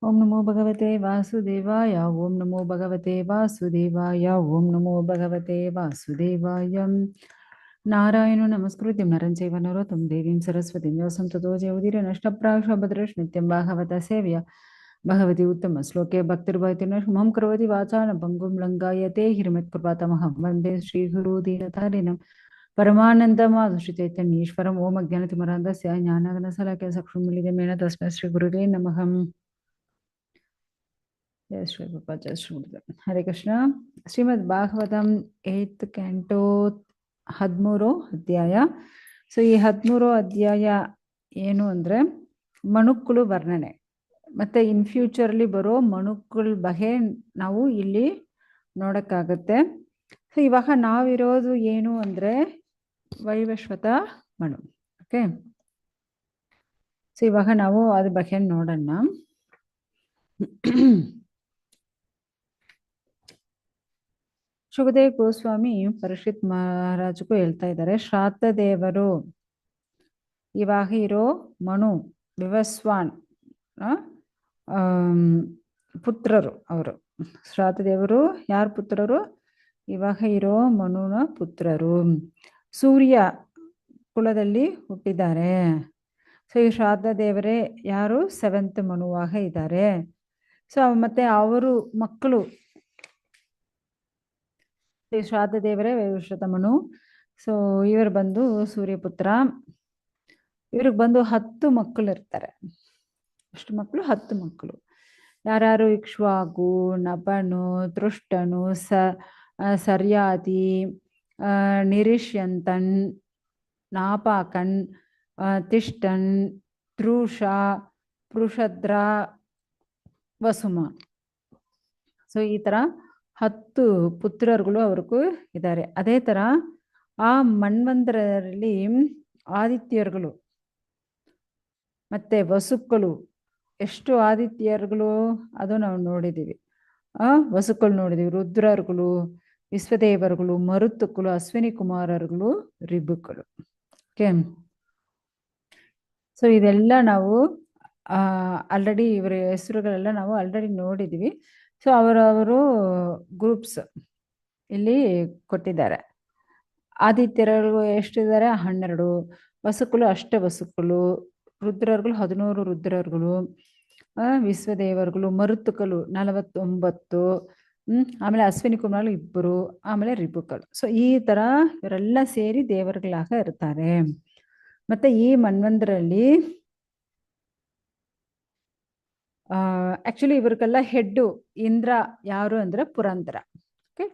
ಓಂ ನಮೋ ಭಗವತೆ ವಾಸುದೇವಾಯ ಓಂ ನಮೋ ಭಗವತೆ ವಾಸುದೇವಾಯ ಓಂ ನಮೋ ಭಗವತೆ ವಾಸುದೇವಾಯ ನಾರಾಯಣ ನಮಸ್ಕೃತ್ಯ ನರಂ ಚೈವ ನರೋತ್ತಮಂ ದೇವೀಂ ಸರಸ್ವತಿಂ ವ್ಯಾಸಂ ತತೋ ಜಯೌದೀರ ನಷ್ಟಪ್ರಾಕ್ಷ ಭದ್ರಶ್ಚ ನಿತ್ಯಂ ಭಾಗವತ ಸೇವ್ಯ ಭಗವತಿ ಉತ್ತಮ ಶ್ಲೋಕೆ ಭಕ್ತಿರ್ಭವತಿ ನಮಃ ಕರೋತಿ ವಾಚಾನ ಪಂಗುಂ ಲಂಘಾಯತೆ ಹಿರಮತ್ಕೃಪಾತಮಹಂ ವಂದೇ ಶ್ರೀಗುರು ದೀನತಾರಿಣಂ ಪರಮಾನಂದಮಾಧುಶ್ರೀ ಚೈತನ್ಯೇಶ್ವರಂ ಓಂ ಅಜ್ಞಾನತಿಮರಾಂಧಸ್ಯ ಜ್ಞಾನಘನಸಲಾಖ್ಯ ಚಕ್ಷುರ್ಮಿಲಿತಮೇನ ತಸ್ಮೈ ಶ್ರೀ ಗುರುವೇ ನಮಃ. ಜಯ ಶ್ರೀ ರೂಪ ಜಯ ಶ್ರೀ ಗುರುದೇವ್. ಹರೇ ಕೃಷ್ಣ. ಶ್ರೀಮದ್ ಭಾಗವತಂ 8th ಕ್ಯಾಂಟೋ 13 ಅಧ್ಯಾಯ. ಸೊ ಈ 13 ಅಧ್ಯಾಯ ಏನು ಅಂದ್ರೆ ಮನುಕ್ಕುಳು ವರ್ಣನೆ ಮತ್ತೆ ಇನ್ ಫ್ಯೂಚರ್ಲಿ ಬರೋ ಮನುಕ್ಕುಳ ಬಗ್ಗೆ ನಾವು ಇಲ್ಲಿ ನೋಡಕ್ಕಾಗತ್ತೆ. ಸೊ ಇವಾಗ ನಾವಿರೋದು ಏನು ಅಂದ್ರೆ ವೈವಸ್ವತ ಮನು. ಓಕೆ, ಸೊ ಇವಾಗ ನಾವು ಅದ್ರ ಬಗ್ಗೆ ನೋಡೋಣ. ಶುಕದೇವ್ ಗೋಸ್ವಾಮಿ ಪರೀಕ್ಷಿತ್ ಮಹಾರಾಜಗೂ ಹೇಳ್ತಾ ಇದ್ದಾರೆ, ಶ್ರಾದ್ದ ದೇವರು ಇವಾಗ ಇರೋ ಮನು ವಿವಸ್ವಾನ್ ಪುತ್ರರು. ಅವರು ಶ್ರಾದ್ದ ದೇವರು ಯಾರ ಪುತ್ರರು? ಇವಾಗ ಇರೋ ಮನುನ ಪುತ್ರರು. ಸೂರ್ಯ ಕುಲದಲ್ಲಿ ಹುಟ್ಟಿದ್ದಾರೆ. ಸೊ ಈ ಶ್ರಾದ್ದ ದೇವರೇ ಯಾರು? 7th ಮನುವಾಗ ಇದ್ದಾರೆ. ಸೊ ಮತ್ತೆ ಅವರು ಮಕ್ಕಳು ಶ್ರಾದ್ದ ದೇವರೇ ವೈವಸ್ವತ ಮನು. ಸೊ ಇವರು ಬಂದು ಸೂರ್ಯಪುತ್ರ. ಇವ್ರಿಗೆ ಬಂದು 10 ಮಕ್ಕಳು ಇರ್ತಾರೆ. ಎಷ್ಟು ಮಕ್ಕಳು? 10 ಮಕ್ಕಳು. ಯಾರ್ಯಾರು? ಇಕ್ಷ್ವಾಕು, ನಪನು, ತೃಷ್ಟನು, ಸರ್ಯಾತಿ, ನಿರಿಷ್ಯಂತನ್, ನಾಪಾಕನ್, ತಿಷ್ಟನ್, ತ್ರೂಷ, ಪೃಷದ್ರ, ವಸುಮ. ಸೊ ಈ ತರ 10 ಪುತ್ರರುಗಳು ಅವ್ರಿಗೂ ಇದ್ದಾರೆ. ಅದೇ ತರ ಆ ಮನ್ವಂತರಲ್ಲಿ ಆದಿತ್ಯರುಗಳು ಮತ್ತೆ ವಸುಕ್ಕಳು. ಎಷ್ಟು ಆದಿತ್ಯರುಗಳು ಅದು ನಾವು ನೋಡಿದೀವಿ. ವಸುಕ್ಕಳು ನೋಡಿದೀವಿ. ರುದ್ರರುಗಳು, ವಿಶ್ವದೇವರುಗಳು, ಮರುತ್ತುಗಳು, ಅಶ್ವಿನಿ ಕುಮಾರರುಗಳು, ರಿಬುಗಳು. ಓಕೆ, ಸೊ ಇದೆಲ್ಲ ನಾವು ಆಲ್ರೆಡಿ ಇವರ ಹೆಸರುಗಳೆಲ್ಲ ನಾವು ಆಲ್ರೆಡಿ ನೋಡಿದೀವಿ. ಸೊ ಅವರವರು ಗ್ರೂಪ್ಸ್ ಇಲ್ಲಿ ಕೊಟ್ಟಿದ್ದಾರೆ. ಆದಿತ್ಯರು ಎಷ್ಟಿದ್ದಾರೆ? 12. ವಸುಕ್ಕಳು ವಸುಕ್ಕಳು, ರುದ್ರರುಗಳು 13 ರುದ್ರರುಗಳು, ವಿಶ್ವದೇವರುಗಳು, ಮರುತ್ತುಗಳು 49, ಆಮೇಲೆ ಅಶ್ವಿನಿ ಕುಮಾರಗಳು 2, ಆಮೇಲೆ ರಿಬುಗಳು. ಸೊ ಈ ತರ ಇವರೆಲ್ಲ ಸೇರಿ ದೇವರುಗಳಾಗ ಇರ್ತಾರೆ. ಮತ್ತೆ ಈ ಮನ್ವಂತರಲ್ಲಿ ಆಕ್ಚುಲಿ ಇವ್ರಿಗೆಲ್ಲ ಹೆಡ್ಡು ಇಂದ್ರ ಯಾರು ಅಂದ್ರೆ ಪುರಂದರ. ಓಕೆ,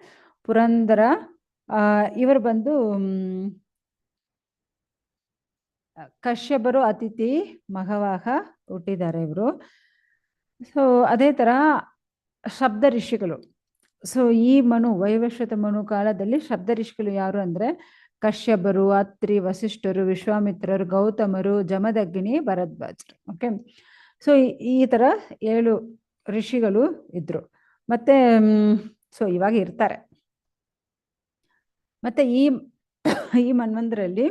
ಪುರಂದರ ಇವರು ಬಂದು ಕಶ್ಯಪರು ಅತಿಥಿ ಮಗವಾಗ ಹುಟ್ಟಿದ್ದಾರೆ ಇವರು. ಸೊ ಅದೇ ತರ ಶಬ್ದ ಋಷಿಗಳು. ಸೊ ಈ ಮನು ವೈವಸ್ವತ ಮನು ಕಾಲದಲ್ಲಿ ಶಬ್ದ ಋಷಿಗಳು ಯಾರು ಅಂದ್ರೆ ಕಶ್ಯಪರು, ಅತ್ರಿ, ವಸಿಷ್ಠರು, ವಿಶ್ವಾಮಿತ್ರರು, ಗೌತಮರು, ಜಮದಗ್ನಿ, ಭರದ್ವಾಜರು. ಓಕೆ, ಸೊ ಈ ತರ 7 ಋಷಿಗಳು ಇದ್ರು. ಮತ್ತೆ ಸೊ ಇವಾಗ ಇರ್ತಾರೆ. ಮತ್ತೆ ಈ ಮನ್ವಂತರಲ್ಲಿ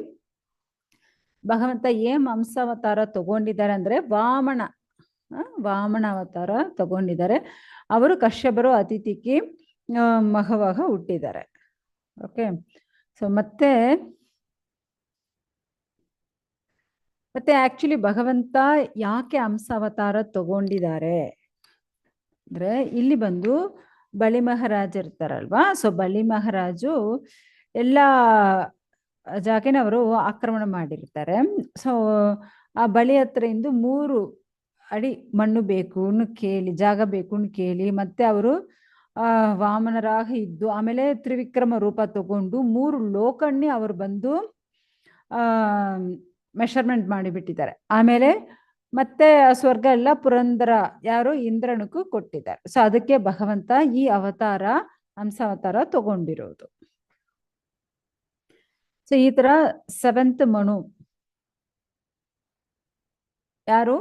ಭಗವಂತ ಏನ್ ಹಂಸಾವತಾರ ತಗೊಂಡಿದ್ದಾರೆ ಅಂದ್ರೆ ವಾಮನ ಅವತಾರ ತಗೊಂಡಿದ್ದಾರೆ. ಅವರು ಕಶ್ಯಪರು ಅತಿಥಿಗೆ ಮಗವಾಗ ಹುಟ್ಟಿದ್ದಾರೆ. ಓಕೆ, ಸೊ ಮತ್ತೆ ಆಕ್ಚುಲಿ ಭಗವಂತ ಯಾಕೆ ಹಂಸಾವತಾರ ತಗೊಂಡಿದ್ದಾರೆ ಅಂದ್ರೆ ಇಲ್ಲಿ ಬಂದು ಬಲಿ ಮಹಾರಾಜ್ ಇರ್ತಾರಲ್ವಾ. ಸೊ ಬಲಿ ಮಹಾರಾಜು ಎಲ್ಲ ಜಾಗನವರು ಆಕ್ರಮಣ ಮಾಡಿರ್ತಾರೆ. ಸೊ ಆ ಬಲಿ ಹತ್ರ ಇಂದು 3 ಅಡಿ ಮಣ್ಣು ಬೇಕು ಕೇಳಿ, ಜಾಗ ಬೇಕು ಕೇಳಿ, ಮತ್ತೆ ಅವರು ವಾಮನರಾಗ ಇದ್ದು ಆಮೇಲೆ ತ್ರಿವಿಕ್ರಮ ರೂಪ ತಗೊಂಡು 3 ಲೋಕಣ್ಣಿ ಅವರು ಬಂದು ಮೆಷರ್ಮೆಂಟ್ ಮಾಡಿಬಿಟ್ಟಿದ್ದಾರೆ. ಆಮೇಲೆ ಮತ್ತೆ ಸ್ವರ್ಗ ಎಲ್ಲ ಪುರಂದರ ಯಾರು ಇಂದ್ರನಿಗೂ ಕೊಟ್ಟಿದ್ದಾರೆ. ಸೊ ಅದಕ್ಕೆ ಭಗವಂತ ಈ ಅವತಾರ ಹಂಸಾವತಾರ ತಗೊಂಡಿರೋದು. ಸೊ ಈ ತರ 7th ಮನು ಯಾರು?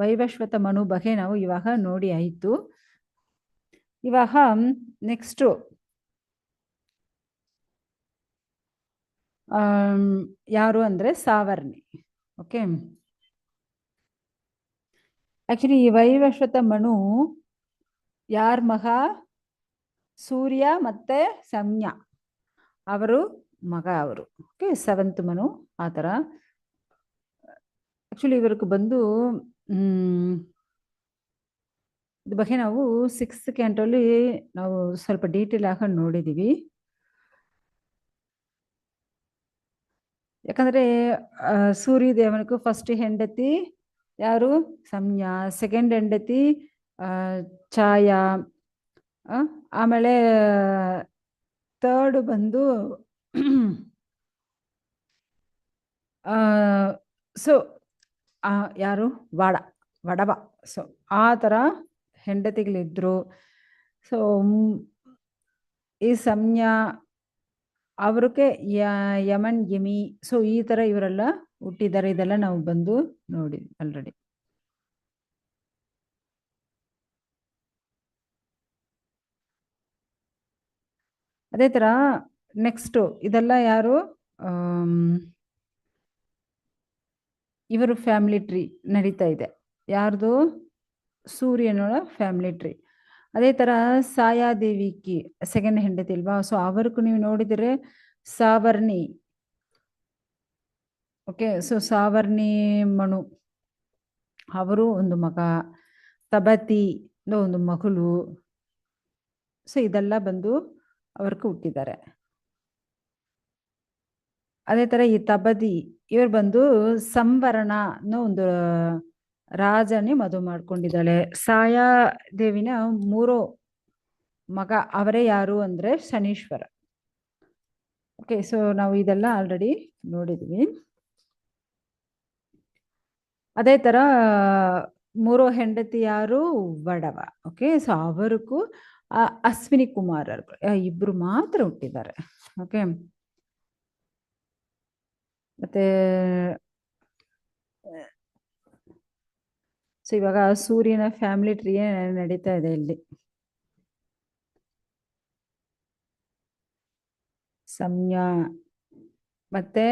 ವೈವಸ್ವತ ಮನು ಬಗ್ಗೆ ನಾವು ಇವಾಗ ನೋಡಿ ಆಯ್ತು. ಇವಾಗ ನೆಕ್ಸ್ಟ್ ಯಾರು ಅಂದ್ರೆ ಸಾವರ್ಣಿ. ಓಕೆ, ಆಕ್ಚುಲಿ ಈ ವೈವಸ್ವತ ಮನು ಯಾರ ಮಗ? ಸೂರ್ಯ ಮತ್ತೆ ಸಂಜ್ಞಾ ಅವರು ಮಗ. ಅವರು ಓಕೆ, ಸೆವೆಂತ್ ಮನು ಆ ಥರ. ಆಕ್ಚುಲಿ ಇವ್ರಿಗೆ ಬಂದು ಇದ್ರ ಬಗ್ಗೆ ನಾವು 6th ಕ್ಯಾಂಟಲ್ಲಿ ನಾವು ಸ್ವಲ್ಪ ಡೀಟೇಲ್ ಆಗಿ ನೋಡಿದೀವಿ. ಯಾಕಂದ್ರೆ ಸೂರ್ಯದೇವನಿಗೂ ಫಸ್ಟ್ ಹೆಂಡತಿ ಯಾರು? ಸಂಜ್ಞಾ. ಸೆಕೆಂಡ್ ಹೆಂಡತಿ ಛಾಯಾ. ಆಮೇಲೆ ಥರ್ಡ್ ಬಂದು ಸೊ ಯಾರು? ವಡವ. ಸೊ ಆ ಥರ ಹೆಂಡತಿಗಳಿದ್ರು. ಸೊ ಈ ಸಂಜ್ಞಾ ಅವ್ರಿಗೆ ಯಮನ್ ಯಮಿ. ಸೊ ಈ ಥರ ಇವರೆಲ್ಲ ಹುಟ್ಟಿದ್ದಾರೆ. ಇದೆಲ್ಲ ನಾವು ಬಂದು ನೋಡಿ ಆಲ್ರೆಡಿ. ಅದೇ ಥರ ನೆಕ್ಸ್ಟು ಇದೆಲ್ಲ ಯಾರು? ಇವರು ಫ್ಯಾಮಿಲಿ ಟ್ರೀ ನಡೀತಾ ಇದೆ. ಯಾರ್ದು? ಸೂರ್ಯನೋಳ ಫ್ಯಾಮಿಲಿ ಟ್ರೀ. ಅದೇ ಥರ ಸಾಯಾದೇವಿಕಿ ಸೆಕೆಂಡ್ ಹೆಂಡತಿ ಅಲ್ವಾ? ಸೊ ಅವ್ರಿಗೂ ನೀವು ನೋಡಿದರೆ ಸಾವರ್ಣಿ. ಓಕೆ, ಸೊ ಸಾವರ್ಣಿ ಮನು ಅವರು ಒಂದು ಮಗ. ತಬತಿ ಒಂದು ಮಗಳು. ಸೊ ಇದೆಲ್ಲ ಬಂದು ಅವ್ರಿಗೆ ಹುಟ್ಟಿದ್ದಾರೆ. ಅದೇ ಥರ ಈ ತಬದಿ ಇವ್ರು ಬಂದು ಸಂವರ್ಣ ಅನ್ನೋ ಒಂದು ರಾಜನೇ ಮದುವೆ ಮಾಡ್ಕೊಂಡಿದ್ದಾಳೆ. ಸಾಯಾದೇವಿನ 3 ಮಗ ಅವರೇ ಯಾರು ಅಂದ್ರೆ ಶನೀಶ್ವರ. ಓಕೆ, ಸೊ ನಾವು ಇದೆಲ್ಲ ಆಲ್ರೆಡಿ ನೋಡಿದ್ವಿ. ಅದೇ ತರ 3 ಹೆಂಡತಿ ಯಾರು? ವಡವ. ಓಕೆ, ಸೊ ಅವರಿಗೂ ಅಶ್ವಿನಿ ಕುಮಾರರು ಇಬ್ರು ಮಾತ್ರ ಹುಟ್ಟಿದ್ದಾರೆ. ಓಕೆ, ಮತ್ತೆ ಸೊ ಇವಾಗ ಸೂರ್ಯನ ಫ್ಯಾಮಿಲಿ ಟ್ರೀ ನಡೀತಾ ಇದೆ ಇಲ್ಲಿ. ಸಂಜ್ಞಾ ಮತ್ತೆ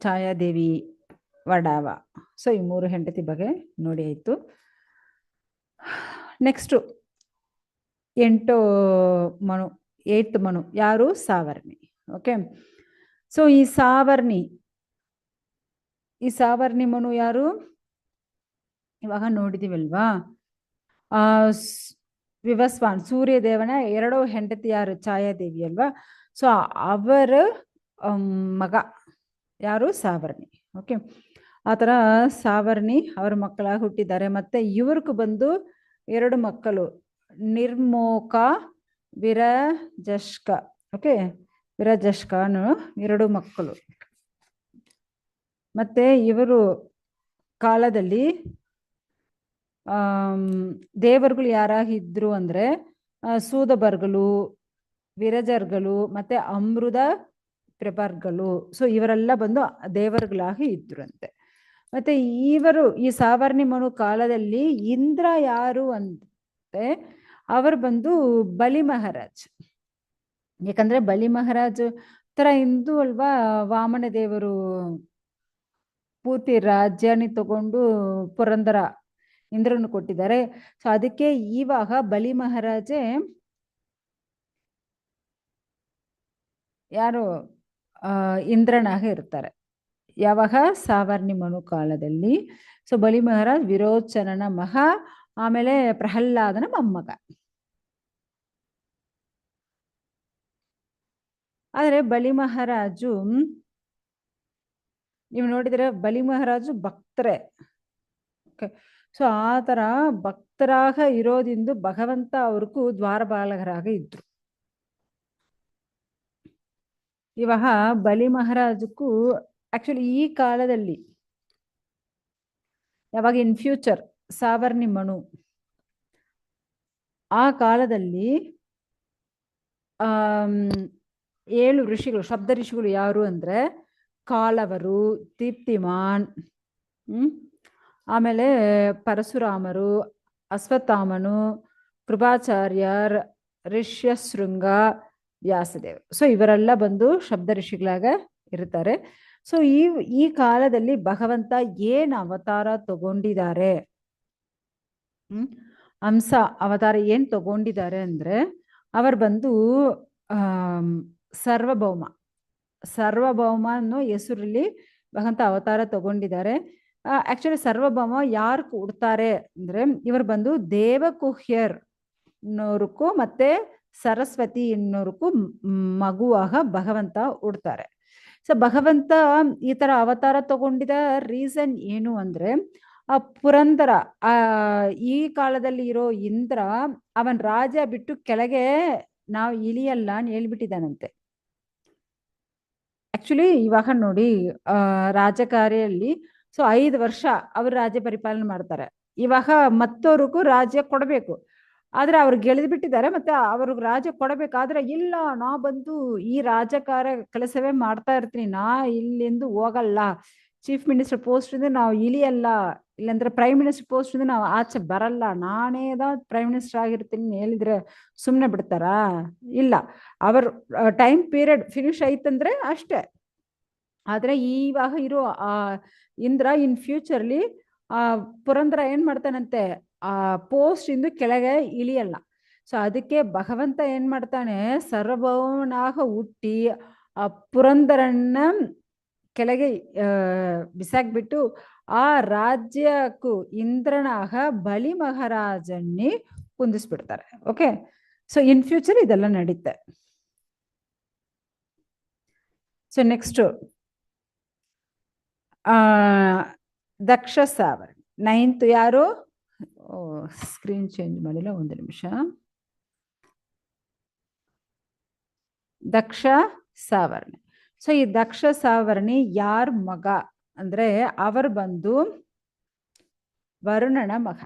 ಛಾಯಾದೇವಿ, ವಡವ. ಸೊ ಈ 3 ಹೆಂಡತಿ ಬಗ್ಗೆ ನೋಡಿ ಆಯ್ತು. ನೆಕ್ಸ್ಟ್ 8th ಮನು ಯಾರು? ಸಾವರ್ಣಿ. ಓಕೆ, ಸೊ ಈ ಸಾವರ್ಣಿ ಮನು ಯಾರು? ಇವಾಗ ನೋಡಿದೀವಲ್ವಾ? ವಿವಸ್ವಾನ್ ಸೂರ್ಯದೇವನ 2 ಹೆಂಡತಿ ಯಾರು? ಛಾಯಾದೇವಿ ಅಲ್ವಾ? ಸೊ ಅವರ ಮಗ ಯಾರು? ಸಾವರ್ಣಿ. ಓಕೆ, ಆ ಥರ ಸಾವರ್ಣಿ ಅವ್ರ ಮಕ್ಕಳಾಗಿ ಹುಟ್ಟಿದ್ದಾರೆ. ಮತ್ತೆ ಇವ್ರಿಗೂ ಬಂದು 2 ಮಕ್ಕಳು, ನಿರ್ಮೋಕ, ವಿರಜಷ್ಕ. ಓಕೆ, ವಿರಜಷ್ಕನು 2 ಮಕ್ಕಳು. ಮತ್ತೆ ಇವರು ಕಾಲದಲ್ಲಿ ದೇವರುಗಳು ಯಾರಾಗಿದ್ರು ಅಂದ್ರೆ ಸೂದಬರ್ಗಳು, ವಿರಜರ್ಗಳು ಮತ್ತೆ ಅಮೃತ ಪ್ರಭರ್ಗಳು. ಸೊ ಇವರೆಲ್ಲ ಬಂದು ದೇವರುಗಳಾಗಿ ಇದ್ರಂತೆ. ಮತ್ತೆ ಈ ಸಾವರ್ಣಿ ಮನು ಕಾಲದಲ್ಲಿ ಇಂದ್ರ ಯಾರು ಅಂದ್ರೆ ಅವರು ಬಂದು ಬಲಿ ಮಹಾರಾಜ್. ಯಾಕಂದ್ರೆ ಬಲಿ ಮಹಾರಾಜ್ ತರ ಹಿಂದೂ ಅಲ್ವಾ? ವಾಮನ ದೇವರು ಪೂರ್ತಿ ರಾಜ್ಯನಿ ತಗೊಂಡು ಪುರಂದರ ಇಂದ್ರನು ಕೊಟ್ಟಿದ್ದಾರೆ. ಸೊ ಅದಕ್ಕೆ ಇವಾಗ ಬಲಿ ಮಹಾರಾಜೇ ಯಾರು? ಇಂದ್ರನಾಗ ಇರ್ತಾರೆ. ಯಾವಾಗ? ಸಾವರ್ಣಿ ಮನು ಕಾಲದಲ್ಲಿ. ಸೊ ಬಲಿ ಮಹಾರಾಜ್ ವಿರೋಚನನ ಮಗ, ಆಮೇಲೆ ಪ್ರಹ್ಲಾದನ ಮೊಮ್ಮಗ. ಆದ್ರೆ ಬಲಿ ಮಹಾರಾಜು ನೀವು ನೋಡಿದ್ರೆ ಬಲಿ ಮಹಾರಾಜು ಭಕ್ತರೇ. ಸೊ ಆ ತರ ಭಕ್ತರಾಗ ಇರೋದಿಂದ ಭಗವಂತ ಅವ್ರಿಗೂ ದ್ವಾರಪಾಲಕರಾಗ ಇದ್ರು. ಇವಾಗ ಬಲಿ ಮಹಾರಾಜಕ್ಕೂ ಆಕ್ಚುಲಿ ಈ ಕಾಲದಲ್ಲಿ ಯಾವಾಗ ಇನ್ ಫ್ಯೂಚರ್ ಸಾವರ್ಣಿ ಮನು ಆ ಕಾಲದಲ್ಲಿ 7 ಋಷಿಗಳು, ಶಬ್ದ ಋಷಿಗಳು ಯಾರು ಅಂದ್ರೆ ಕಾಲವರು, ದೀಪ್ತಿಮಾನ್, ಆಮೇಲೆ ಪರಶುರಾಮರು, ಅಶ್ವತ್ಥಾಮನು, ಕೃಪಾಚಾರ್ಯರ್, ಋಷ್ಯಶೃಂಗ, ವ್ಯಾಸದೇವ್. ಸೊ ಇವರೆಲ್ಲ ಬಂದು ಶಬ್ದ ಋಷಿಗಳಾಗ ಇರ್ತಾರೆ. ಸೊ ಈ ಕಾಲದಲ್ಲಿ ಭಗವಂತ ಏನ್ ಅವತಾರ ತಗೊಂಡಿದ್ದಾರೆ ಹಂಸ ಅವತಾರ ಏನ್ ತಗೊಂಡಿದ್ದಾರೆ ಅಂದ್ರೆ ಅವರು ಬಂದು ಸರ್ವಭೌಮ ಸರ್ವಭೌಮ ಅನ್ನೋ ಹೆಸರಲ್ಲಿ ಭಗವಂತ ಅವತಾರ ತಗೊಂಡಿದ್ದಾರೆ. ಆಕ್ಚುಲಿ ಸರ್ವಭೌಮ ಯಾರು ಕೊಡ್ತಾರೆ ಅಂದ್ರೆ ಇವರು ಬಂದು ದೇವಕುಹ್ಯರ್ ನೂರಕ್ಕೂ ಮತ್ತೆ ಸರಸ್ವತಿ ಇನ್ನೂರಕ್ಕೂ ಮಗುವಾಗ ಭಗವಂತ ಉಡ್ತಾರೆ. ಸೊ ಭಗವಂತ ಈ ತರ ಅವತಾರ ತಗೊಂಡಿದ ರೀಸನ್ ಏನು ಅಂದ್ರೆ ಆ ಪುರಂದರ ಈ ಕಾಲದಲ್ಲಿ ಇರೋ ಇಂದ್ರ ಅವನ್ ರಾಜ ಬಿಟ್ಟು ಕೆಳಗೆ ನಾವು ಇಳಿಯಲ್ಲ ಅಂತ ಹೇಳ್ಬಿಟ್ಟಿದ್ದಾನಂತೆ. ಆಕ್ಚುಲಿ ಇವಾಗ ನೋಡಿ ರಾಜಕಾರಿಯಲ್ಲಿ ಸೊ 5 ವರ್ಷ ಅವರು ರಾಜ್ಯ ಪರಿಪಾಲನೆ ಮಾಡ್ತಾರೆ. ಇವಾಗ ಮತ್ತೋರ್ಗೂ ರಾಜ್ಯ ಕೊಡಬೇಕು, ಆದ್ರೆ ಅವ್ರು ಗೆಳೆದು ಬಿಟ್ಟಿದ್ದಾರೆ, ಮತ್ತೆ ಅವ್ರಿಗೆ ರಾಜ್ಯ ಕೊಡಬೇಕಾದ್ರೆ ಇಲ್ಲ ನಾ ಬಂದು ಈ ರಾಜಕಾರ್ಯ ಕೆಲಸವೇ ಮಾಡ್ತಾ ಇರ್ತೀನಿ, ನಾ ಇಲ್ಲಿಂದ ಹೋಗಲ್ಲ, ಚೀಫ್ ಮಿನಿಸ್ಟರ್ ಪೋಸ್ಟ್ ಇಂದ ನಾವು ಇಳಿಯಲ್ಲ, ಇಲ್ಲಾಂದ್ರೆ ಪ್ರೈಮ್ ಮಿನಿಸ್ಟರ್ ಪೋಸ್ಟ್ ಇಂದ ನಾವು ಆಚೆ ಬರಲ್ಲ, ನಾನೇದ ಪ್ರೈಮ್ ಮಿನಿಸ್ಟರ್ ಆಗಿರ್ತೀನಿ ಹೇಳಿದ್ರೆ ಸುಮ್ನೆ ಬಿಡ್ತಾರಾ? ಇಲ್ಲ, ಅವ್ರ ಟೈಮ್ ಪೀರಿಯಡ್ ಫಿನಿಶ್ ಆಯ್ತಂದ್ರೆ ಅಷ್ಟೇ. ಆದ್ರೆ ಇವಾಗ ಇರೋ ಇಂದ್ರ ಇನ್ ಫ್ಯೂಚರ್ಲಿ ಪುರಂದರ ಏನ್ ಮಾಡ್ತಾನಂತೆ, ಆ ಪೋಸ್ಟ್ ಇಂದು ಕೆಳಗೆ ಇಳಿಯಲ್ಲ. ಸೊ ಅದಕ್ಕೆ ಭಗವಂತ ಏನ್ ಮಾಡ್ತಾನೆ, ಸರ್ವಭೌಮನಾಗ ಹುಟ್ಟಿ ಆ ಪುರಂದರನ್ನ ಕೆಳಗೆ ಬಿಸಾಕ್ಬಿಟ್ಟು ಆ ರಾಜ್ಯಕ್ಕೂ ಇಂದ್ರನಾಗ ಬಲಿ ಮಹಾರಾಜನ್ನಿ ಕುಂದಿಸ್ಬಿಡ್ತಾರೆ. ಓಕೆ, ಸೊ ಇನ್ ಫ್ಯೂಚರ್ ಇದೆಲ್ಲ ನಡೀತೆ. ಸೊ ನೆಕ್ಸ್ಟ್ ದಕ್ಷ ಸಾವರ್ಣಿ 9th ಯಾರು? ಸ್ಕ್ರೀನ್ ಚೇಂಜ್ ಮಾಡಿಲ್ಲ, ಒಂದು ನಿಮಿಷ. ದಕ್ಷ ಸಾವರ್ಣಿ. ಸೊ ಈ ದಕ್ಷ ಸಾವರ್ಣಿ ಯಾರ ಮಗ ಅಂದ್ರೆ ಅವರು ಬಂದು ವರುಣನ ಮಗ.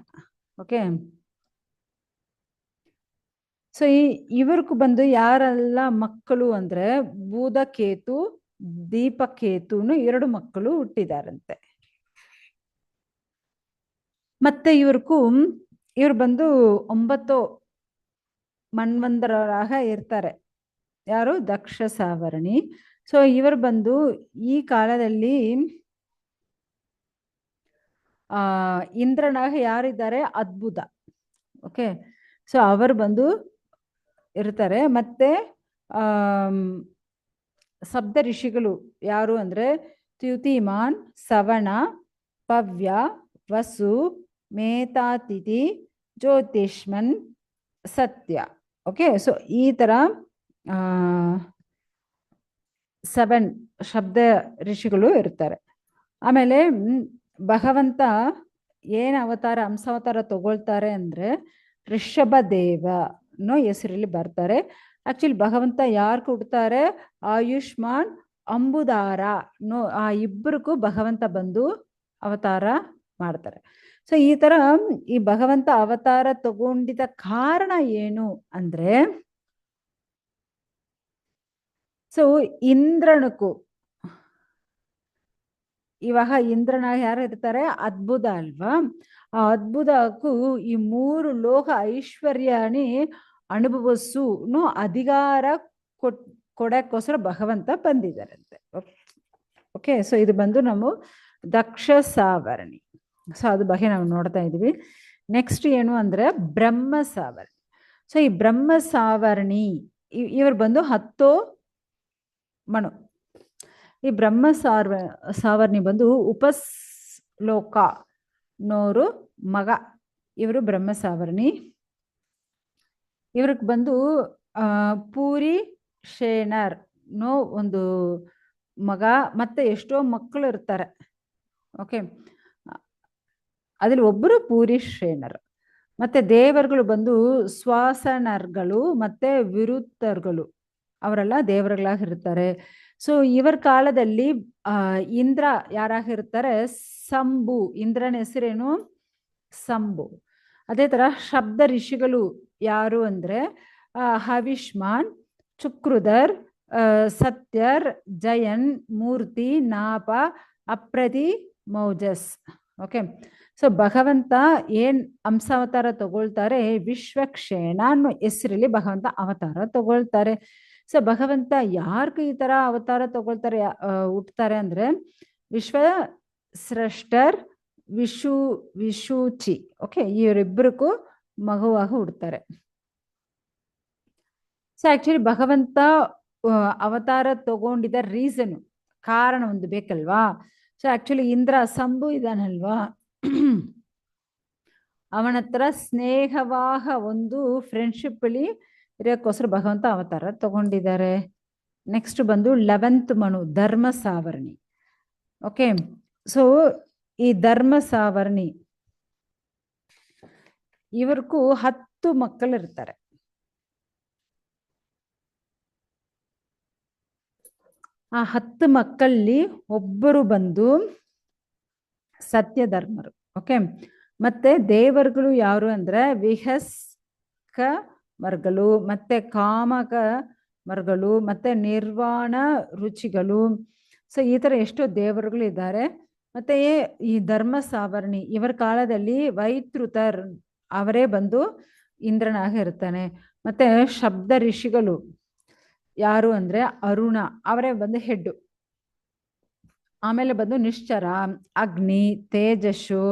ಓಕೆ, ಸೊ ಇವ್ರಿಗೂ ಬಂದು ಯಾರೆಲ್ಲ ಮಕ್ಕಳು ಅಂದ್ರೆ ಬೂಧಕೇತು ದೀಪಕೇತುನು 2 ಮಕ್ಕಳು ಹುಟ್ಟಿದಾರಂತೆ. ಮತ್ತೆ ಇವ್ರು ಬಂದು 9 ಮನ್ವಂತರಾಗ ಇರ್ತಾರೆ. ಯಾರು? ದಕ್ಷ ಸಾವರ್ಣಿ. ಸೊ ಇವರು ಬಂದು ಈ ಕಾಲದಲ್ಲಿ ಇಂದ್ರನಾಗ ಯಾರಿದ್ದಾರೆ? ಅದ್ಭುತ. ಓಕೆ, ಸೊ ಅವರು ಬಂದು ಇರ್ತಾರೆ. ಮತ್ತೆ ಸಪ್ತ ಋಷಿಗಳು ಯಾರು ಅಂದ್ರೆ ತ್ಯುತಿಮಾನ್, ಸವಣ, ಪವ್ಯ, ವಸು, ಮೇತಾತಿಥಿ, ಜ್ಯೋತಿಷ್ಮನ್, ಸತ್ಯ. ಓಕೆ, ಸೊ ಈ ತರ 7 ಶಬ್ದ ಋಷಿಗಳು ಇರ್ತಾರೆ. ಆಮೇಲೆ ಭಗವಂತ ಏನ್ ಅವತಾರ ಹಂಸಾವತಾರ ತಗೊಳ್ತಾರೆ ಅಂದ್ರೆ ಋಷಭ ದೇವ ಅನ್ನೋ ಹೆಸರಲ್ಲಿ ಬರ್ತಾರೆ. ಆಕ್ಚುಲಿ ಭಗವಂತ ಯಾರು ಕೊಡ್ತಾರೆ? ಆಯುಷ್ಮಾನ್, ಅಂಬುದಾರ ನೋ ಆ ಇಬ್ಬರಿಗೂ ಭಗವಂತ ಬಂದು ಅವತಾರ ಮಾಡ್ತಾರೆ. ಸೊ ಈ ತರ ಈ ಭಗವಂತ ಅವತಾರ ತಗೊಂಡಿದ್ದ ಕಾರಣ ಏನು ಅಂದ್ರೆ ಸೊ ಇಂದ್ರನಕ್ಕೂ ಇವಾಗ ಇಂದ್ರನಾಗ ಯಾರು ಇರ್ತಾರೆ? ಅದ್ಭುತ ಅಲ್ವಾ? ಆ ಅದ್ಭುತಕ್ಕೂ ಈ 3 ಲೋಕ ಐಶ್ವರ್ಯನಿ ಅನುಭವಿಸುನು ಅಧಿಕಾರ ಕೊಡಕ್ಕೋಸ್ಕರ ಭಗವಂತ ಬಂದಿದ್ದಾರಂತೆ. ಓಕೆ, ಸೊ ಇದು ಬಂದು ನಾವು ದಕ್ಷ ಸಾವರ್ಣಿ. ಸೊ ಅದ್ರ ಬಗ್ಗೆ ನಾವು ನೋಡ್ತಾ ಇದೀವಿ. ನೆಕ್ಸ್ಟ್ ಏನು ಅಂದ್ರೆ ಬ್ರಹ್ಮ ಸಾವರ್ಣಿ. ಸೊ ಈ ಬ್ರಹ್ಮ ಸಾವರ್ಣಿ ಇವರು ಬಂದು 10 ಮನು. ಈ ಬ್ರಹ್ಮ ಸಾವರ್ಣಿ ಬಂದು ಉಪಸ್ಲೋಕ ನೋರು ಮಗ. ಇವರು ಬ್ರಹ್ಮ ಸಾವರ್ಣಿ. ಇವ್ರಿಗೆ ಬಂದು ಪೂರಿ ಶೇನರ್ ನೋ ಒಂದು ಮಗ, ಮತ್ತೆ ಎಷ್ಟೋ ಮಕ್ಕಳು ಇರ್ತಾರೆ. ಓಕೆ, ಅದ್ರಲ್ಲಿ ಒಬ್ಬರು ಪೂರಿ ಶೇನರ್. ಮತ್ತೆ ದೇವರುಗಳು ಬಂದು ಶ್ವಾಸನರ್ಗಳು ಮತ್ತೆ ವಿರುದ್ಧರ್ಗಳು, ಅವರೆಲ್ಲ ದೇವರುಗಳಾಗಿರ್ತಾರೆ. ಸೊ ಇವರ ಕಾಲದಲ್ಲಿ ಇಂದ್ರ ಯಾರಾಗಿರ್ತಾರೆ? ಸಂಭು. ಇಂದ್ರನ ಹೆಸರೇನು? ಸಂಭು. ಅದೇ ತರ ಶಬ್ದ ಋಷಿಗಳು ಯಾರು ಅಂದ್ರೆ ಹವಿಷ್ಮಾನ್, ಚುಕ್ರುಧರ್, ಸತ್ಯರ್, ಜಯನ್, ಮೂರ್ತಿ, ನಾಪ, ಅಪ್ರತಿ, ಮೌಜಸ್. ಓಕೆ, ಸೊ ಭಗವಂತ ಏನ್ ಹಂಸಾವತಾರ ತಗೊಳ್ತಾರೆ? ವಿಶ್ವಕ್ಷೇಣ ಅನ್ನೋ ಹೆಸರಲ್ಲಿ ಭಗವಂತ ಅವತಾರ ತಗೊಳ್ತಾರೆ. ಸೊ ಭಗವಂತ ಯಾರ್ಗೂ ಈ ತರ ಅವತಾರ ತಗೊಳ್ತಾರೆ ಹುಟ್ಟುತ್ತಾರೆ ಅಂದ್ರೆ ವಿಶ್ವ ಸೃಷ್ಟರ್ ವಿಶೂಚಿ. ಓಕೆ, ಇವರಿಬ್ಬರಿಗೂ ಮಗುವಾಗ ಹುಡ್ತಾರೆ. ಸೊ ಆಕ್ಚುಲಿ ಭಗವಂತ ಅವತಾರ ತಗೊಂಡಿದ್ದ ರೀಸನ್, ಕಾರಣ ಒಂದು ಬೇಕಲ್ವಾ. ಸೊ ಆಕ್ಚುಲಿ ಇಂದ್ರ ಸಂಭು ಇದಾನಲ್ವಾ, ಅವನ ಹತ್ರ ಸ್ನೇಹವಾಹ ಒಂದು ಫ್ರೆಂಡ್ಶಿಪ್ ಅಲ್ಲಿ ಇರೋಕ್ಕೋಸ್ಕರ ಭಗವಂತ ಅವತಾರ ತಗೊಂಡಿದ್ದಾರೆ. ನೆಕ್ಸ್ಟ್ ಬಂದು 11th ಮನು ಧರ್ಮ ಸಾವರ್ಣಿ. ಓಕೆ, ಸೊ ಈ ಧರ್ಮ ಸಾವರ್ಣಿ ಇವ್ರಿಗೂ 10 ಮಕ್ಕಳು ಇರ್ತಾರೆ. ಆ 10 ಮಕ್ಕಳಲ್ಲಿ ಒಬ್ಬರು ಬಂದು ಸತ್ಯಧರ್ಮರು. ಓಕೆ, ಮತ್ತೆ ದೇವರುಗಳು ಯಾರು ಅಂದ್ರೆ ವಿಹಸ್ಕ ಮರ್ಗಳು, ಮತ್ತೆ ಕಾಮಕ ಮರ್ಗಳು, ಮತ್ತೆ ನಿರ್ವಾಣ ರುಚಿಗಳು. ಸೊ ಈ ತರ ಎಷ್ಟೋ ದೇವರುಗಳು ಇದ್ದಾರೆ. ಮತ್ತೆ ಈ ಧರ್ಮ ಸಾವರ್ಣಿ ಇವರ ಕಾಲದಲ್ಲಿ ವೈತೃತರ್ ಅವರೇ ಬಂದು ಇಂದ್ರನಾಗ ಇರ್ತಾನೆ. ಮತ್ತೆ ಶಬ್ದ ಋಷಿಗಳು ಯಾರು ಅಂದ್ರೆ ಅರುಣ ಅವರೇ ಬಂದು ಹೆಡ್ಡು. ಆಮೇಲೆ ಬಂದು ನಿಶ್ಚರ, ಅಗ್ನಿ, ತೇಜಸ್ಸು,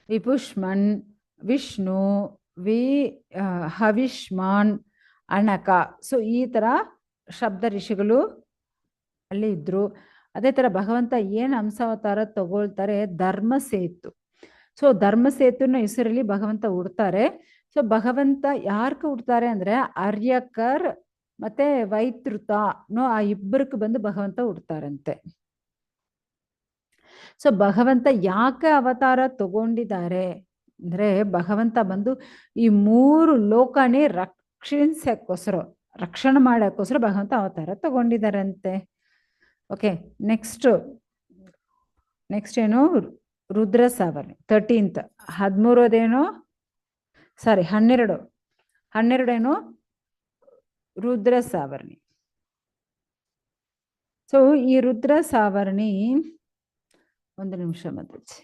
ವಿಪುಷ್ಮನ್, ವಿಷ್ಣು, ಹವಿಷ್ಮಾನ್, ಅಣಕ. ಸೊ ಈ ತರ ಶಬ್ದ ಋಷಿಗಳು ಅಲ್ಲಿ ಇದ್ರು. ಅದೇ ತರ ಭಗವಂತ ಏನ್ ಹಂಸಾವತಾರ ತಗೊಳ್ತಾರೆ, ಧರ್ಮ ಸೇತು. ಸೊ ಧರ್ಮ ಸೇತುನ ಹೆಸರಲ್ಲಿ ಭಗವಂತ ಹುಡ್ತಾರೆ. ಸೊ ಭಗವಂತ ಯಾರ್ಕ ಹುಡ್ತಾರೆ ಅಂದ್ರೆ ಆರ್ಯಕರ್ ಮತ್ತೆ ವೈತೃತ ಆ ಇಬ್ಬರಿಗೆ ಬಂದು ಭಗವಂತ ಹುಡ್ತಾರಂತೆ. ಸೊ ಭಗವಂತ ಯಾಕೆ ಅವತಾರ ತಗೊಂಡಿದ್ದಾರೆ ಅಂದ್ರೆ ಭಗವಂತ ಬಂದು ಈ 3 ಲೋಕನೇ ರಕ್ಷಣೆ ಮಾಡಕ್ಕೋಸ್ಕರ ಭಗವಂತ ಅವತಾರ ತಗೊಂಡಿದ್ದಾರಂತೆ. ಓಕೆ, ನೆಕ್ಸ್ಟ್ ಏನು ರುದ್ರ ಸಾವರ್ಣಿ 13th 13 ಸಾರಿ 12 ರುದ್ರ ಸಾವರ್ಣಿ. ಸೊ ಈ ರುದ್ರ ಸಾವರ್ಣಿ ಒಂದು ನಿಮಿಷ ಮಾತಾಡ್ಸಿ.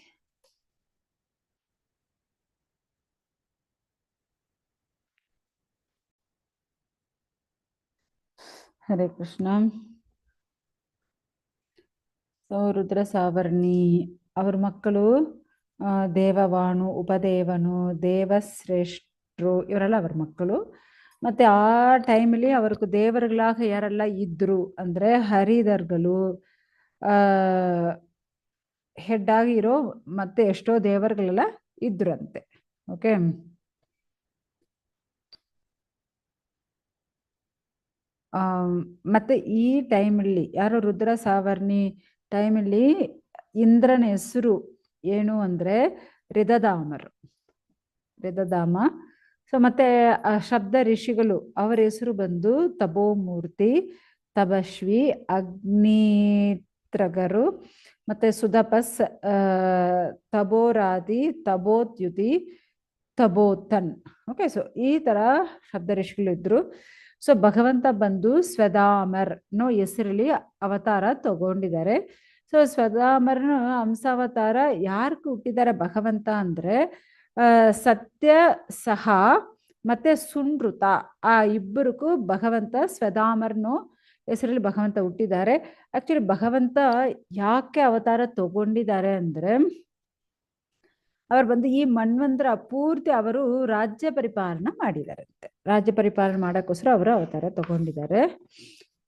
ಹರೇ ಕೃಷ್ಣ. ಸೊ ರುದ್ರ ಸಾವರ್ಣಿ ಅವ್ರ ಮಕ್ಕಳು ದೇವವಾಣು, ಉಪದೇವನು, ದೇವಶ್ರೇಷ್ಠರು ಇವರೆಲ್ಲ ಅವ್ರ ಮಕ್ಕಳು. ಮತ್ತೆ ಆ ಟೈಮಲ್ಲಿ ಅವ್ರಿಗೆ ದೇವರುಗಳಾಗ ಯಾರೆಲ್ಲ ಇದ್ರು ಅಂದ್ರೆ ಹರಿದರ್ಗಳು ಹೆಡ್ ಆಗಿರೋ ಮತ್ತೆ ಎಷ್ಟೋ ದೇವರುಗಳೆಲ್ಲ ಇದ್ರಂತೆ. ಓಕೆ, ಮತ್ತೆ ಈ ಟೈಮಲ್ಲಿ ಯಾರು ರುದ್ರ ಸಾವರ್ಣಿ ಟೈಮಲ್ಲಿ ಇಂದ್ರನ ಹೆಸರು ಏನು ಅಂದ್ರೆ ರಿದಧಾಮ. ಸೊ ಮತ್ತೆ ಶಬ್ದ ಋಷಿಗಳು ಅವರ ಹೆಸರು ಬಂದು ತಪೋಮೂರ್ತಿ, ತಪಸ್ವಿ, ಅಗ್ನಿತ್ರಗರು, ಮತ್ತೆ ಸುಧಪಸ್, ತಬೋರಾದಿ, ತಬೋತ್ಯುತಿ, ತಬೋತನ್. ಓಕೆ, ಸೊ ಈ ತರ ಶಬ್ದ ಋಷಿಗಳು ಇದ್ರು. ಸೊ ಭಗವಂತ ಬಂದು ಸ್ವಧಾಮರ್ ನೋ ಹೆಸರಲ್ಲಿ ಅವತಾರ ತಗೊಂಡಿದ್ದಾರೆ. ಸೊ ಸ್ವಧಾಮರ್ನ ಹಂಸಾವತಾರ ಯಾರ್ಕ್ ಹುಟ್ಟಿದ್ದಾರೆ ಭಗವಂತ ಅಂದ್ರೆ ಸತ್ಯ ಸಹ ಮತ್ತೆ ಸುನೃತ ಆ ಇಬ್ಬರಿಗೂ ಭಗವಂತ ಸ್ವಧಾಮರ್ನೋ ಹೆಸರಲ್ಲಿ ಭಗವಂತ ಹುಟ್ಟಿದ್ದಾರೆ. ಆಕ್ಚುಲಿ ಭಗವಂತ ಯಾಕೆ ಅವತಾರ ತಗೊಂಡಿದ್ದಾರೆ ಅಂದ್ರೆ ಅವರು ಬಂದು ಈ ಮನ್ವಂತರ ಪೂರ್ತಿ ಅವರು ರಾಜ್ಯ ಪರಿಪಾಲನೆ ಮಾಡಿದಾರಂತೆ. ರಾಜ್ಯ ಪರಿಪಾಲನೆ ಮಾಡೋಕ್ಕೋಸ್ಕರ ಅವರು ಅವತಾರ ತಗೊಂಡಿದ್ದಾರೆ.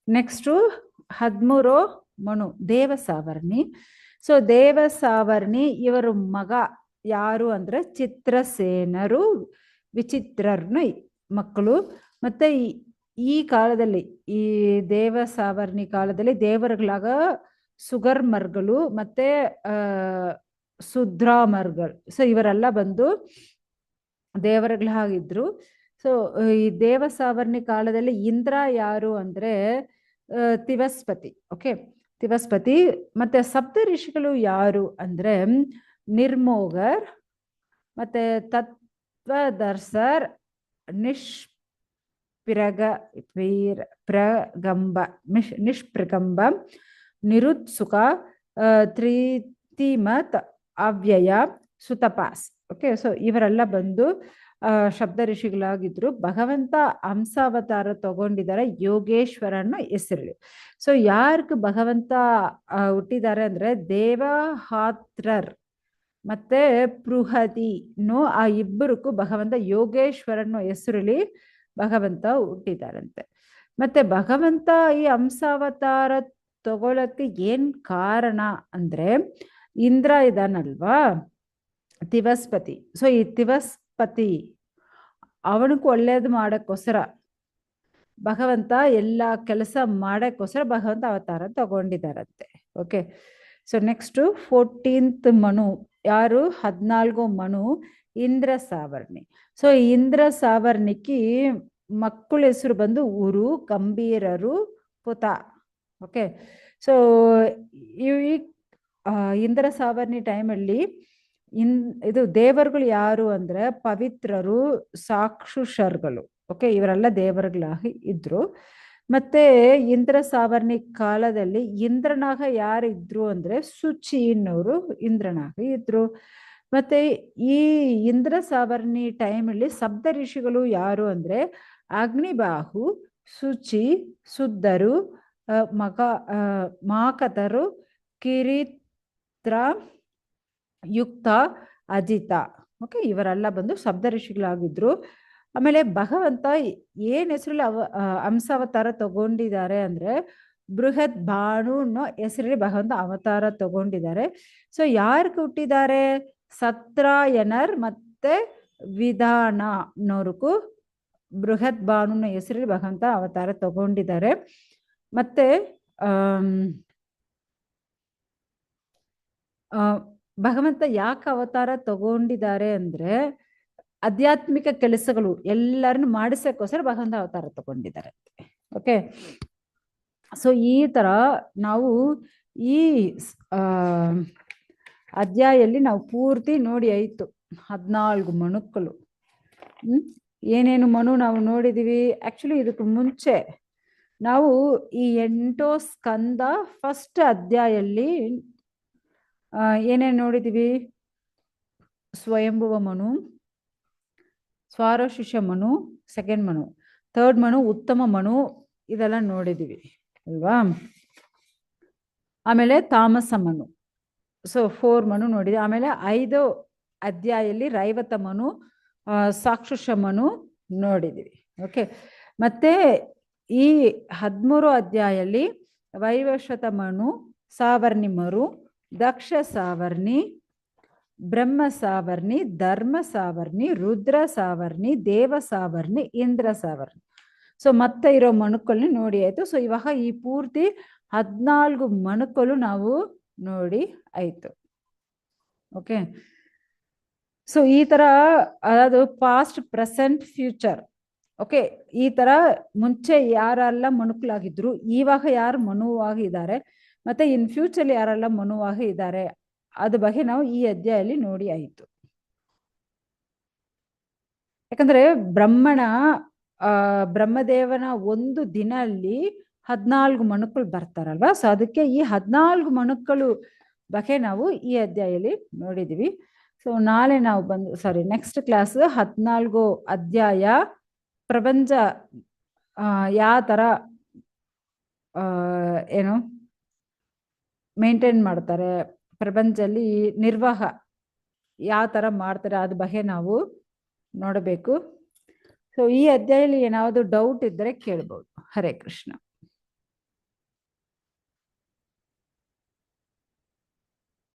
ನೆಕ್ಸ್ಟು 13 ಮನು ದೇವ ಸಾವರ್ಣಿ. ಸೊ ದೇವ ಸಾವರ್ಣಿ ಇವರ ಮಗ ಯಾರು ಅಂದ್ರೆ ಚಿತ್ರಸೇನರು, ವಿಚಿತ್ರರ್ನ ಮಕ್ಕಳು. ಮತ್ತೆ ಈ ಕಾಲದಲ್ಲಿ ಈ ದೇವ ಸಾವರ್ಣಿ ಕಾಲದಲ್ಲಿ ದೇವರುಗಳಾಗ ಸುಗರ್ಮರ್ಗಳು ಮತ್ತೆ ಸುಧ್ರಾಮರ್ಗಳು. ಸೊ ಇವರೆಲ್ಲ ಬಂದು ದೇವರುಗಳಾಗಿದ್ರು. ಸೊ ಈ ದೇವ ಸಾವರ್ಣಿ ಕಾಲದಲ್ಲಿ ಇಂದ್ರ ಯಾರು ಅಂದ್ರೆ ತಿವಸ್ಪತಿ. ಓಕೆ, ತಿವಸ್ಪತಿ. ಮತ್ತೆ ಸಪ್ತ ಋಷಿಗಳು ಯಾರು ಅಂದ್ರೆ ನಿರ್ಮೋಗರ್, ಮತ್ತೆ ತತ್ವದರ್ಶರ್, ನಿಷ್ಪ್ರಗಂಬ, ನಿರುತ್ಸುಕ, ತ್ರಿತಿಮತ್, ಅವ್ಯಯ, ಸುತಪಾಸ್. ಓಕೆ, ಸೊ ಇವರೆಲ್ಲ ಬಂದು ಶಬ್ದ ಋಷಿಗಳಾಗಿದ್ರು. ಭಗವಂತ ಹಂಸಾವತಾರ ತಗೊಂಡಿದ್ದಾರೆ ಯೋಗೇಶ್ವರನ್ನು ಹೆಸರಲ್ಲಿ. ಸೊ ಯಾರಿಗೆ ಭಗವಂತ ಹುಟ್ಟಿದ್ದಾರೆ ಅಂದ್ರೆ ದೇವಹಾತ್ರರ್ ಮತ್ತೆ ಪೃಹದಿನೋ ಆ ಇಬ್ಬರಿಗೂ ಭಗವಂತ ಯೋಗೇಶ್ವರನ್ನು ಹೆಸರಲ್ಲಿ ಭಗವಂತ ಹುಟ್ಟಿದಾರಂತೆ. ಮತ್ತೆ ಭಗವಂತ ಈ ಹಂಸಾವತಾರ ತಗೊಳಕ್ಕೆ ಏನ್ ಕಾರಣ ಅಂದ್ರೆ ಇಂದ್ರ ಇದಾನಲ್ವಾ ತಿವಸ್ಪತಿ. ಸೊ ಈ ತಿವಸ್ಪತಿ ಅವನಿಗೂ ಒಳ್ಳೇದು ಮಾಡಕ್ಕೋಸ್ಕರ ಭಗವಂತ ಎಲ್ಲ ಕೆಲಸ ಮಾಡಕ್ಕೋಸ್ಕರ ಭಗವಂತ ಅವತಾರ ತಗೊಂಡಿದ್ದಾರಂತೆ. Okay, so next 14th Manu ಯಾರು? 14 ಮನು ಇಂದ್ರ ಸಾವರ್ಣಿ. ಸೊ ಇಂದ್ರ ಸಾವರ್ಣಿಕಿ ಮಕ್ಕಳ ಹೆಸರು ಬಂದು ಉರು, ಗಂಭೀರರು, ಪುತ. ಓಕೆ, ಸೊ ಈ ಇಂದ್ರ ಸಾವರ್ಣಿ ಟೈಮಲ್ಲಿ ಇದು ದೇವರುಗಳು ಯಾರು ಅಂದ್ರೆ ಪವಿತ್ರರು, ಸಾಕ್ಷುಷರ್ಗಳು. ಓಕೆ, ಇವರೆಲ್ಲ ದೇವರುಗಳಾಗಿ ಇದ್ರು. ಮತ್ತೆ ಇಂದ್ರ ಸಾವರ್ಣಿ ಕಾಲದಲ್ಲಿ ಇಂದ್ರನಾಗ ಯಾರು ಇದ್ರು ಅಂದ್ರೆ ಶುಚಿನ್ನವರು ಇಂದ್ರನಾಗ ಇದ್ರು. ಮತ್ತೆ ಈ ಇಂದ್ರ ಸಾವರ್ಣಿ ಟೈಮಲ್ಲಿ ಸಪ್ತ ಋಷಿಗಳು ಯಾರು ಅಂದ್ರೆ ಅಗ್ನಿಬಾಹು, ಶುಚಿ, ಶುದ್ಧರು, ಮಾಕತರು, ಕಿರಿತ್ರ, ಯುಕ್ತ, ಅಜಿತ. ಓಕೆ, ಇವರೆಲ್ಲ ಬಂದು ಶಬ್ದ ಋಷಿಗಳಾಗಿದ್ರು. ಆಮೇಲೆ ಭಗವಂತ ಏನ್ ಹೆಸರಲ್ಲಿ ಹಂಸಾವತಾರ ತಗೊಂಡಿದ್ದಾರೆ ಅಂದ್ರೆ ಬೃಹತ್ ಭಾನು ಅನ್ನೋ ಹೆಸರಲ್ಲಿ ಭಗವಂತ ಅವತಾರ ತಗೊಂಡಿದ್ದಾರೆ. ಸೊ ಯಾರು ಹುಟ್ಟಿದ್ದಾರೆ? ಸತ್ರಾಯನರ್ ಮತ್ತೆ ವಿಧಾನನವ್ರಿಗೂ ಬೃಹತ್ ಭಾನು ಅನ್ನೋ ಹೆಸರಲ್ಲಿ ಭಗವಂತ ಅವತಾರ ತಗೊಂಡಿದ್ದಾರೆ. ಮತ್ತೆ ಭಗವಂತ ಯಾಕೆ ಅವತಾರ ತಗೊಂಡಿದ್ದಾರೆ ಅಂದ್ರೆ ಆಧ್ಯಾತ್ಮಿಕ ಕೆಲಸಗಳು ಎಲ್ಲರನ್ನು ಮಾಡಿಸಕ್ಕೋಸ್ಕರ ಭಗವಂತ ಅವತಾರ ತಗೊಂಡಿದ್ದಾರೆ. ಓಕೆ, ಸೊ ಈ ತರ ನಾವು ಈ ಅಧ್ಯಾಯಲ್ಲಿ ನಾವು ಪೂರ್ತಿ ನೋಡಿ ಆಯ್ತು. 14 ಮನುಕ್ಕಳು. ಏನೇನು ಮನು ನಾವು ನೋಡಿದೀವಿ. ಆಕ್ಚುಲಿ ಇದಕ್ಕೆ ಮುಂಚೆ ನಾವು ಈ 8 ಸ್ಕಂದ ಫಸ್ಟ್ ಅಧ್ಯಾಯಲ್ಲಿ ಏನೇನು ನೋಡಿದೀವಿ? ಸ್ವಯಂಭುವ ಮನು, ಸ್ವಾರೋಶಿಷ ಮನು, ಸೆಕೆಂಡ್ ಮನು, ಥರ್ಡ್ ಮನು ಉತ್ತಮ ಮನು, ಇದೆಲ್ಲ ನೋಡಿದೀವಿ ಅಲ್ವಾ? ಆಮೇಲೆ ತಾಮಸ ಮನು, ಸೊ 4 ಮನು ನೋಡಿದ್ವಿ. ಆಮೇಲೆ 5 ಅಧ್ಯಾಯಲ್ಲಿ ರೈವತ ಮನು, ಸಾಕ್ಷುಷ ಮನು ನೋಡಿದೀವಿ. ಓಕೆ, ಮತ್ತೆ ಈ 13 ಅಧ್ಯಾಯಲ್ಲಿ ವೈವಸ್ವತ ಮನು, ಸಾವರ್ಣಿ ಮರು, ದಕ್ಷ ಸಾವರ್ಣಿ, ಬ್ರಹ್ಮ ಸಾವರ್ಣಿ, ಧರ್ಮ ಸಾವರ್ಣಿ, ರುದ್ರ ಸಾವರ್ಣಿ, ದೇವ ಸಾವರ್ಣಿ, ಇಂದ್ರ ಸಾವರ್ಣಿ. ಸೊ ಮತ್ತೆ ಇರೋ ಮನುಕಲ್ని ನೋಡಿ ಆಯ್ತು. ಸೊ ಇವಾಗ ಈ ಪೂರ್ತಿ 14 ಮನುಕಲು ನಾವು ನೋಡಿ ಆಯ್ತು. ಓಕೆ, ಸೊ ಈ ತರ ಅದು ಪಾಸ್ಟ್, ಪ್ರೆಸೆಂಟ್, ಫ್ಯೂಚರ್. ಓಕೆ, ಈ ತರ ಮುಂಚೆ ಯಾರೆಲ್ಲ ಮನುಕಲಾಗಿದ್ರು, ಇವಾಗ ಯಾರು ಮನುವಾಗಿದ್ದಾರೆ, ಮತ್ತೆ ಇನ್ ಫ್ಯೂಚರ್ ಯಾರೆಲ್ಲ ಮನುವಾಗಿ ಇದ್ದಾರೆ ಅದ್ರ ಬಗ್ಗೆ ನಾವು ಈ ಅಧ್ಯಾಯಲ್ಲಿ ನೋಡಿ ಆಯ್ತು. ಯಾಕಂದ್ರೆ ಬ್ರಹ್ಮದೇವನ ಒಂದು ದಿನ ಅಲ್ಲಿ 14 ಮನುಕಲು ಬರ್ತಾರಲ್ವಾ. ಸೊ ಅದಕ್ಕೆ ಈ 14 ಮನುಕಲು ಬಗ್ಗೆ ನಾವು ಈ ಅಧ್ಯಾಯಲ್ಲಿ ನೋಡಿದೀವಿ. ಸೊ ನಾಳೆ ನಾವು ನೆಕ್ಸ್ಟ್ ಕ್ಲಾಸ್ 14 ಅಧ್ಯಾಯ ಪ್ರಪಂಚ ಯಾವ ತರ ಏನು ಮೇಂಟೈನ್ ಮಾಡ್ತಾರೆ, ಪ್ರಪಂಚದಲ್ಲಿ ನಿರ್ವಾಹ ಯಾವ ತರ ಮಾಡ್ತಾರೆ ಅದ್ರ ಬಗ್ಗೆ ನಾವು ನೋಡಬೇಕು. ಸೊ ಈ ಅಧ್ಯಾಯದಲ್ಲಿ ಏನಾದ್ರು ಡೌಟ್ ಇದ್ದರೆ ಕೇಳ್ಬೋದು. ಹರೇ ಕೃಷ್ಣ.